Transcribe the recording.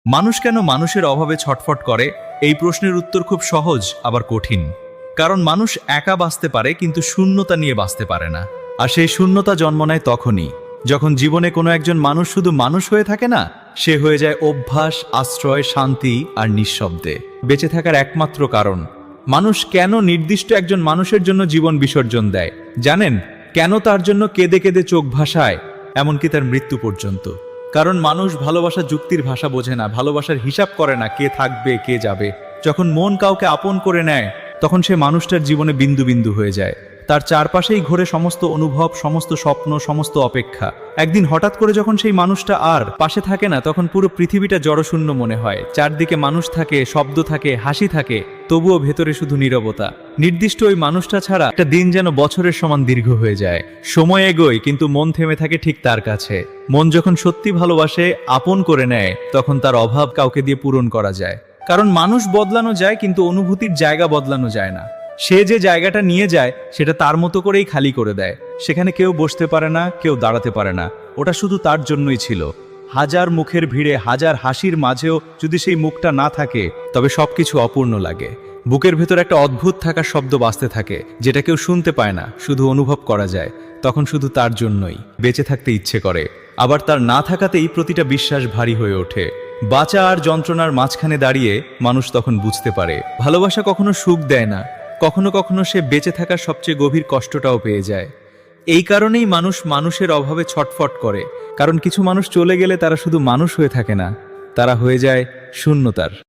মানুষ কেন মানুষের অভাবে ছটফট করে? এই প্রশ্নের উত্তর খুব সহজ আবার কঠিন। কারণ মানুষ একা বাঁচতে পারে কিন্তু শূন্যতা নিয়ে বাঁচতে পারে না। আর সেই শূন্যতা জন্ম নেয় তখনই যখন জীবনে কোনো একজন মানুষ শুধু মানুষ হয়ে থাকে না, সে হয়ে যায় অভ্যাস, আশ্রয়, শান্তি আর নিঃশব্দে বেঁচে থাকার একমাত্র কারণ। মানুষ কেন নির্দিষ্ট একজন মানুষের জন্য জীবন বিসর্জন দেয় জানেন? কেন তার জন্য কেঁদে কেঁদে চোখ ভাসায়, এমনকি তার মৃত্যু পর্যন্ত? কারণ মানুষ ভালোবাসা যুক্তির ভাষা বোঝে না, ভালোবাসার হিসাব করে না কে থাকবে কে যাবে। যখন মন কাউকে আপন করে নেয় তখন সে মানুষটার জীবনে বিন্দু বিন্দু হয়ে যায়। তার চারপাশেই ঘোরে সমস্ত অনুভব, সমস্ত স্বপ্ন, সমস্ত অপেক্ষা। একদিন হঠাৎ করে যখন সেই মানুষটা আর পাশে থাকে না, তখন পুরো পৃথিবীটা জড়শূন্য মনে হয়। চারদিকে মানুষ থাকে, শব্দ থাকে, হাসি থাকে, তবুও ভেতরে শুধু নীরবতা। নির্দিষ্ট ওই মানুষটা ছাড়া একটা দিন যেন বছরের সমান দীর্ঘ হয়ে যায়। সময় এগোয় কিন্তু মন থেমে থাকে ঠিক তার কাছে। মন যখন সত্যি ভালোবাসে, আপন করে নেয়, তখন তার অভাব কাউকে দিয়ে পূরণ করা যায়। কারণ মানুষ বদলানো যায় কিন্তু অনুভূতির জায়গা বদলানো যায় না। সে যে জায়গাটা নিয়ে যায় সেটা তার মতো করেই খালি করে দেয়। সেখানে কেউ বসতে পারে না, কেউ দাঁড়াতে পারে না। ওটা শুধু তার জন্যই ছিল। হাজার মুখের ভিড়ে, হাজার হাসির মাঝেও যদি সেই মুখটা না থাকে, তবে সবকিছু অপূর্ণ লাগে। বুকের ভেতর একটা অদ্ভুত থাকার শব্দ বাজতে থাকে, যেটা কেউ শুনতে পায় না, শুধু অনুভব করা যায়। তখন শুধু তার জন্যই বেঁচে থাকতে ইচ্ছে করে। আবার তার না থাকাতেই প্রতিটা বিশ্বাস ভারী হয়ে ওঠে। বাঁচা আর যন্ত্রণার মাঝখানে দাঁড়িয়ে মানুষ তখন বুঝতে পারে ভালোবাসা কখনো সুখ দেয় না, কখনো কখনো সে বেঁচে থাকার সবচেয়ে গভীর কষ্টটাও পেয়ে যায়। এই কারণেই মানুষ মানুষের অভাবে ছটফট করে। কারণ কিছু মানুষ চলে গেলে তারা শুধু মানুষ হয়ে থাকে না, তারা হয়ে যায় শূন্যতার।